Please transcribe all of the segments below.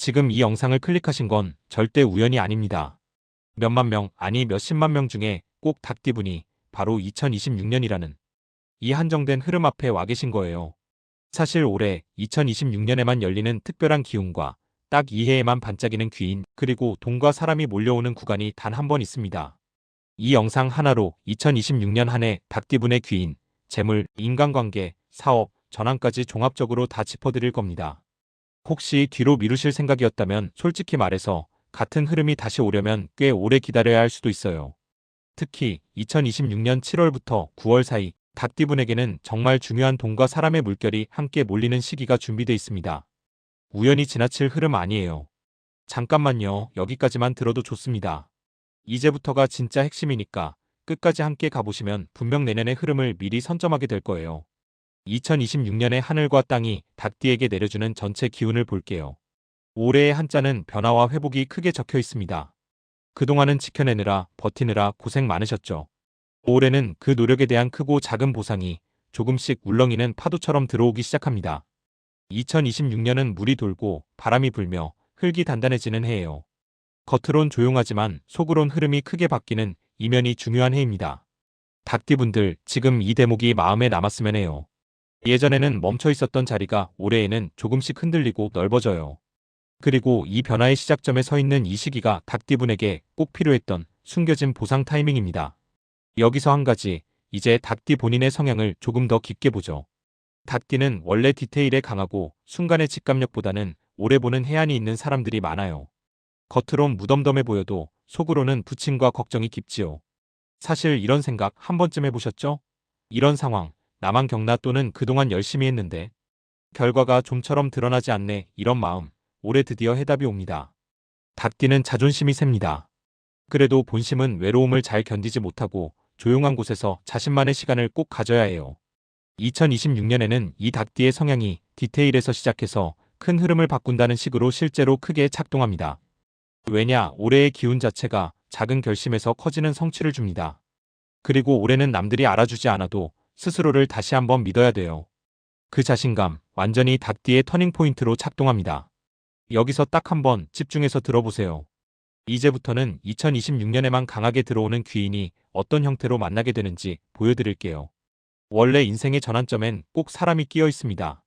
지금 이 영상을 클릭하신 건 절대 우연이 아닙니다. 몇만 명, 아니 몇십만 명 중에 꼭 닭띠분이 바로 2026년이라는 이 한정된 흐름 앞에 와 계신 거예요. 사실 올해 2026년에만 열리는 특별한 기운과 딱 2해에만 반짝이는 귀인, 그리고 돈과 사람이 몰려오는 구간이 단 한 번 있습니다. 이 영상 하나로 2026년 한 해 닭띠분의 귀인, 재물, 인간관계, 사업, 전환까지 종합적으로 다 짚어드릴 겁니다. 혹시 뒤로 미루실 생각이었다면 솔직히 말해서 같은 흐름이 다시 오려면 꽤 오래 기다려야 할 수도 있어요. 특히 2026년 7월부터 9월 사이 닭띠분에게는 정말 중요한 돈과 사람의 물결이 함께 몰리는 시기가 준비되어 있습니다. 우연히 지나칠 흐름 아니에요. 잠깐만요. 여기까지만 들어도 좋습니다. 이제부터가 진짜 핵심이니까 끝까지 함께 가보시면 분명 내년의 흐름을 미리 선점하게 될 거예요. 2026년의 하늘과 땅이 닭띠에게 내려주는 전체 기운을 볼게요. 올해의 한자는 변화와 회복이 크게 적혀 있습니다. 그동안은 지켜내느라 버티느라 고생 많으셨죠. 올해는 그 노력에 대한 크고 작은 보상이 조금씩 울렁이는 파도처럼 들어오기 시작합니다. 2026년은 물이 돌고 바람이 불며 흙이 단단해지는 해예요. 겉으론 조용하지만 속으론 흐름이 크게 바뀌는 이면이 중요한 해입니다. 닭띠분들 지금 이 대목이 마음에 남았으면 해요. 예전에는 멈춰 있었던 자리가 올해에는 조금씩 흔들리고 넓어져요. 그리고 이 변화의 시작점에 서 있는 이 시기가 닭띠분에게 꼭 필요했던 숨겨진 보상 타이밍입니다. 여기서 한 가지, 이제 닭띠 본인의 성향을 조금 더 깊게 보죠. 닭띠는 원래 디테일에 강하고 순간의 직감력보다는 오래 보는 해안이 있는 사람들이 많아요. 겉으론 무덤덤해 보여도 속으로는 부침과 걱정이 깊지요. 사실 이런 생각 한 번쯤 해보셨죠? 이런 상황, 나만 겪나 또는 그동안 열심히 했는데 결과가 좀처럼 드러나지 않네, 이런 마음. 올해 드디어 해답이 옵니다. 닭띠는 자존심이 셉니다. 그래도 본심은 외로움을 잘 견디지 못하고 조용한 곳에서 자신만의 시간을 꼭 가져야 해요. 2026년에는 이 닭띠의 성향이 디테일에서 시작해서 큰 흐름을 바꾼다는 식으로 실제로 크게 작동합니다. 왜냐, 올해의 기운 자체가 작은 결심에서 커지는 성취를 줍니다. 그리고 올해는 남들이 알아주지 않아도 스스로를 다시 한번 믿어야 돼요. 그 자신감, 완전히 닭띠의 터닝포인트로 작동합니다. 여기서 딱 한번 집중해서 들어보세요. 이제부터는 2026년에만 강하게 들어오는 귀인이 어떤 형태로 만나게 되는지 보여드릴게요. 원래 인생의 전환점엔 꼭 사람이 끼어 있습니다.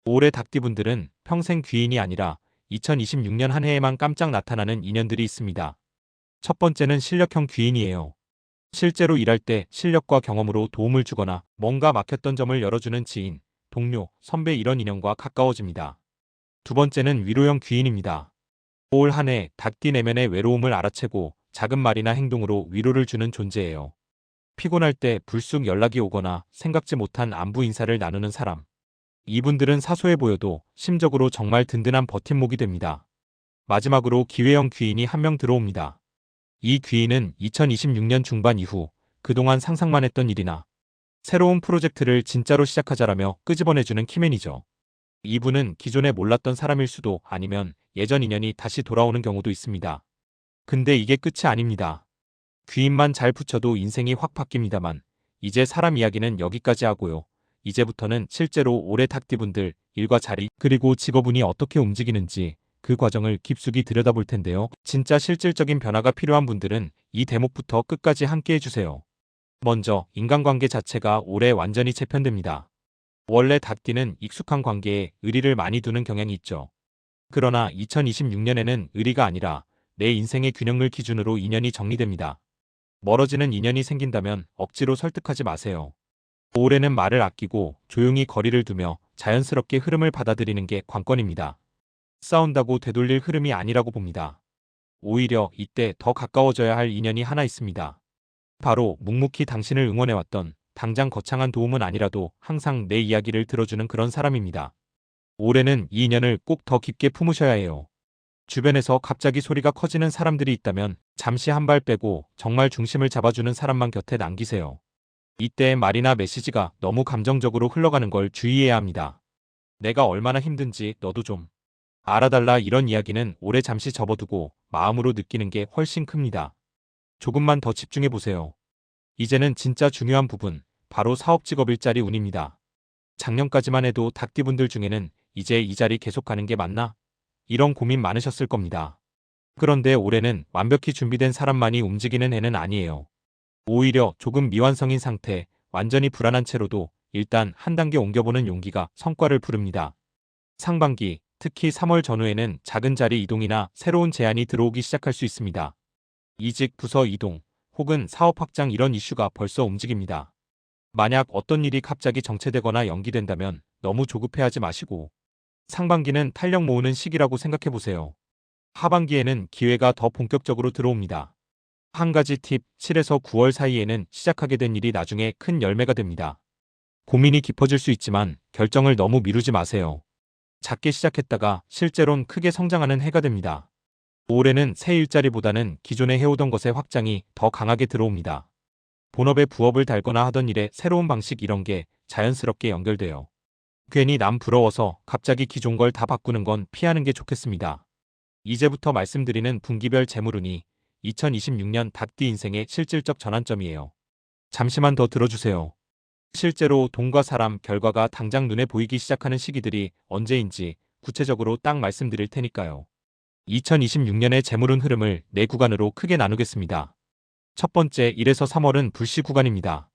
올해 닭띠분들은 평생 귀인이 아니라 2026년 한 해에만 깜짝 나타나는 인연들이 있습니다. 첫 번째는 실력형 귀인이에요. 실제로 일할 때 실력과 경험으로 도움을 주거나 뭔가 막혔던 점을 열어주는 지인, 동료, 선배 이런 인연과 가까워집니다. 두 번째는 위로형 귀인입니다. 올 한 해 닭띠 내면의 외로움을 알아채고 작은 말이나 행동으로 위로를 주는 존재예요. 피곤할 때 불쑥 연락이 오거나 생각지 못한 안부 인사를 나누는 사람. 이분들은 사소해 보여도 심적으로 정말 든든한 버팀목이 됩니다. 마지막으로 기회형 귀인이 한 명 들어옵니다. 이 귀인은 2026년 중반 이후 그동안 상상만 했던 일이나 새로운 프로젝트를 진짜로 시작하자라며 끄집어내주는 키맨이죠. 이분은 기존에 몰랐던 사람일 수도 아니면 예전 인연이 다시 돌아오는 경우도 있습니다. 근데 이게 끝이 아닙니다. 귀인만 잘 붙여도 인생이 확 바뀝니다만 이제 사람 이야기는 여기까지 하고요. 이제부터는 실제로 올해 닭띠분들 일과 자리 그리고 직업운이 어떻게 움직이는지 그 과정을 깊숙이 들여다볼 텐데요. 진짜 실질적인 변화가 필요한 분들은 이 대목부터 끝까지 함께 해주세요. 먼저 인간관계 자체가 올해 완전히 재편됩니다. 원래 닭띠는 익숙한 관계에 의리를 많이 두는 경향이 있죠. 그러나 2026년에는 의리가 아니라 내 인생의 균형을 기준으로 인연이 정리됩니다. 멀어지는 인연이 생긴다면 억지로 설득하지 마세요. 올해는 말을 아끼고 조용히 거리를 두며 자연스럽게 흐름을 받아들이는 게 관건입니다. 싸운다고 되돌릴 흐름이 아니라고 봅니다. 오히려 이때 더 가까워져야 할 인연이 하나 있습니다. 바로 묵묵히 당신을 응원해왔던 당장 거창한 도움은 아니라도 항상 내 이야기를 들어주는 그런 사람입니다. 올해는 이 인연을 꼭 더 깊게 품으셔야 해요. 주변에서 갑자기 소리가 커지는 사람들이 있다면 잠시 한 발 빼고 정말 중심을 잡아주는 사람만 곁에 남기세요. 이때의 말이나 메시지가 너무 감정적으로 흘러가는 걸 주의해야 합니다. 내가 얼마나 힘든지 너도 좀 알아달라, 이런 이야기는 올해 잠시 접어두고 마음으로 느끼는 게 훨씬 큽니다. 조금만 더 집중해보세요. 이제는 진짜 중요한 부분, 바로 사업 직업 일자리 운입니다. 작년까지만 해도 닭띠분들 중에는 이제 이 자리 계속 가는 게 맞나? 이런 고민 많으셨을 겁니다. 그런데 올해는 완벽히 준비된 사람만이 움직이는 해는 아니에요. 오히려 조금 미완성인 상태, 완전히 불안한 채로도 일단 한 단계 옮겨보는 용기가 성과를 부릅니다. 상반기, 특히 3월 전후에는 작은 자리 이동이나 새로운 제안이 들어오기 시작할 수 있습니다. 이직, 부서 이동, 혹은 사업 확장 이런 이슈가 벌써 움직입니다. 만약 어떤 일이 갑자기 정체되거나 연기된다면 너무 조급해하지 마시고 상반기는 탄력 모으는 시기라고 생각해보세요. 하반기에는 기회가 더 본격적으로 들어옵니다. 한 가지 팁, 7에서 9월 사이에는 시작하게 된 일이 나중에 큰 열매가 됩니다. 고민이 깊어질 수 있지만 결정을 너무 미루지 마세요. 작게 시작했다가 실제론 크게 성장하는 해가 됩니다. 올해는 새 일자리보다는 기존에 해오던 것의 확장이 더 강하게 들어옵니다. 본업에 부업을 달거나 하던 일의 새로운 방식 이런 게 자연스럽게 연결돼요. 괜히 남 부러워서 갑자기 기존 걸 다 바꾸는 건 피하는 게 좋겠습니다. 이제부터 말씀드리는 분기별 재물운이 2026년 닭띠 인생의 실질적 전환점이에요. 잠시만 더 들어주세요. 실제로 돈과 사람, 결과가 당장 눈에 보이기 시작하는 시기들이 언제인지 구체적으로 딱 말씀드릴 테니까요. 2026년의 재물운 흐름을 4구간으로 크게 나누겠습니다. 첫 번째 1에서 3월은 불시 구간입니다.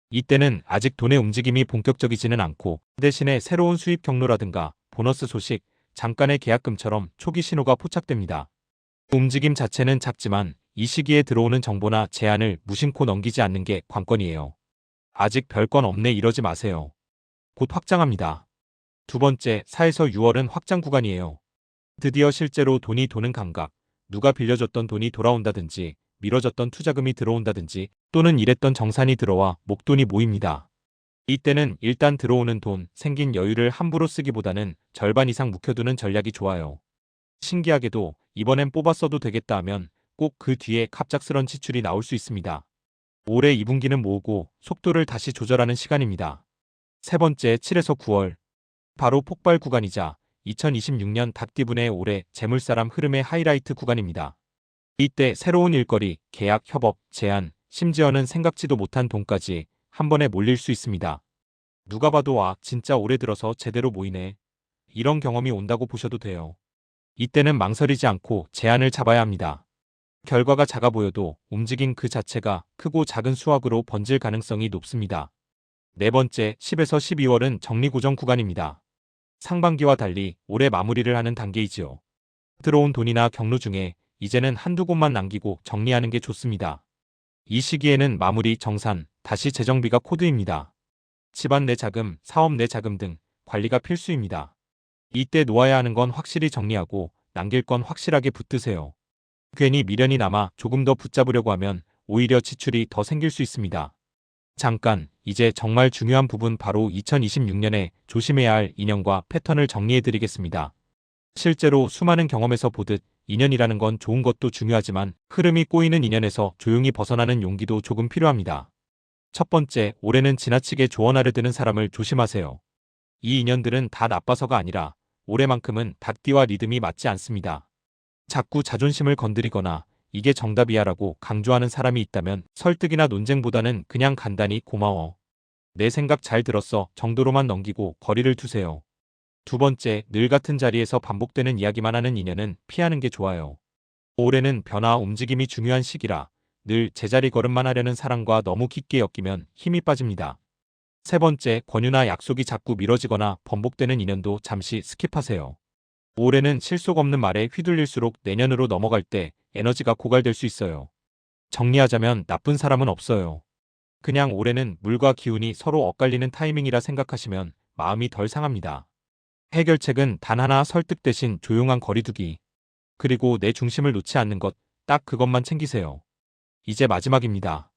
이때는 아직 돈의 움직임이 본격적이지는 않고 대신에 새로운 수입 경로라든가 보너스 소식, 잠깐의 계약금처럼 초기 신호가 포착됩니다. 움직임 자체는 작지만 이 시기에 들어오는 정보나 제안을 무심코 넘기지 않는 게 관건이에요. 아직 별건 없네 이러지 마세요. 곧 확장합니다. 두 번째 4에서 6월은 확장 구간이에요. 드디어 실제로 돈이 도는 감각, 누가 빌려줬던 돈이 돌아온다든지 미뤄졌던 투자금이 들어온다든지 또는 일했던 정산이 들어와 목돈이 모입니다. 이때는 일단 들어오는 돈, 생긴 여유를 함부로 쓰기보다는 절반 이상 묵혀두는 전략이 좋아요. 신기하게도 이번엔 뽑아 써도 되겠다 하면 꼭 그 뒤에 갑작스런 지출이 나올 수 있습니다. 올해 2분기는 모으고 속도를 다시 조절하는 시간입니다. 세 번째 7에서 9월. 바로 폭발 구간이자 2026년 닭띠분의 올해 재물사람 흐름의 하이라이트 구간입니다. 이때 새로운 일거리, 계약, 협업, 제안, 심지어는 생각지도 못한 돈까지 한 번에 몰릴 수 있습니다. 누가 봐도 진짜 올해 들어서 제대로 모이네. 이런 경험이 온다고 보셔도 돼요. 이때는 망설이지 않고 제안을 잡아야 합니다. 결과가 작아 보여도 움직임 그 자체가 크고 작은 수확으로 번질 가능성이 높습니다. 네 번째 10에서 12월은 정리고정 구간입니다. 상반기와 달리 올해 마무리를 하는 단계이지요. 들어온 돈이나 경로 중에 이제는 한두 곳만 남기고 정리하는 게 좋습니다. 이 시기에는 마무리, 정산, 다시 재정비가 코드입니다. 집안 내 자금, 사업 내 자금 등 관리가 필수입니다. 이때 놓아야 하는 건 확실히 정리하고 남길 건 확실하게 붙드세요. 괜히 미련이 남아 조금 더 붙잡으려고 하면 오히려 지출이 더 생길 수 있습니다. 잠깐, 이제 정말 중요한 부분 바로 2026년에 조심해야 할 인연과 패턴을 정리해드리겠습니다. 실제로 수많은 경험에서 보듯 인연이라는 건 좋은 것도 중요하지만 흐름이 꼬이는 인연에서 조용히 벗어나는 용기도 조금 필요합니다. 첫 번째, 올해는 지나치게 조언하려 드는 사람을 조심하세요. 이 인연들은 다 나빠서가 아니라 올해만큼은 닭띠와 리듬이 맞지 않습니다. 자꾸 자존심을 건드리거나 이게 정답이야라고 강조하는 사람이 있다면 설득이나 논쟁보다는 그냥 간단히 고마워. 내 생각 잘 들었어 정도로만 넘기고 거리를 두세요. 두 번째, 늘 같은 자리에서 반복되는 이야기만 하는 인연은 피하는 게 좋아요. 올해는 변화, 움직임이 중요한 시기라 늘 제자리 걸음만 하려는 사람과 너무 깊게 엮이면 힘이 빠집니다. 세 번째, 권유나 약속이 자꾸 미뤄지거나 번복되는 인연도 잠시 스킵하세요. 올해는 실속 없는 말에 휘둘릴수록 내년으로 넘어갈 때 에너지가 고갈될 수 있어요. 정리하자면 나쁜 사람은 없어요. 그냥 올해는 물과 기운이 서로 엇갈리는 타이밍이라 생각하시면 마음이 덜 상합니다. 해결책은 단 하나, 설득 대신 조용한 거리두기. 그리고 내 중심을 놓지 않는 것, 딱 그것만 챙기세요. 이제 마지막입니다.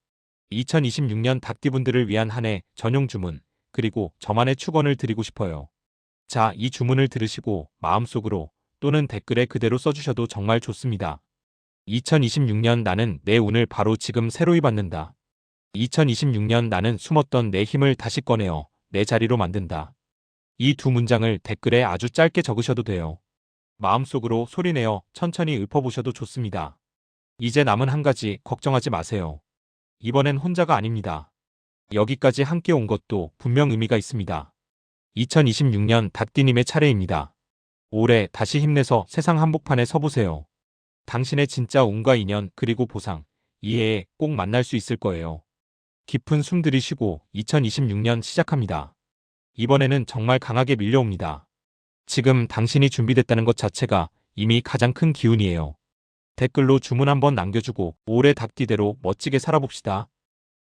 2026년 닭띠분들을 위한 한 해 전용 주문, 그리고 저만의 축원을 드리고 싶어요. 자, 이 주문을 들으시고 마음속으로 또는 댓글에 그대로 써주셔도 정말 좋습니다. 2026년 나는 내 운을 바로 지금 새로이 받는다. 2026년 나는 숨었던 내 힘을 다시 꺼내어 내 자리로 만든다. 이 두 문장을 댓글에 아주 짧게 적으셔도 돼요. 마음속으로 소리내어 천천히 읊어보셔도 좋습니다. 이제 남은 한 가지 걱정하지 마세요. 이번엔 혼자가 아닙니다. 여기까지 함께 온 것도 분명 의미가 있습니다. 2026년 닭띠님의 차례입니다. 올해 다시 힘내서 세상 한복판에 서보세요. 당신의 진짜 운과 인연 그리고 보상, 이해에 꼭 만날 수 있을 거예요. 깊은 숨 들이쉬고 2026년 시작합니다. 이번에는 정말 강하게 밀려옵니다. 지금 당신이 준비됐다는 것 자체가 이미 가장 큰 기운이에요. 댓글로 주문 한번 남겨주고 올해 닭띠대로 멋지게 살아봅시다.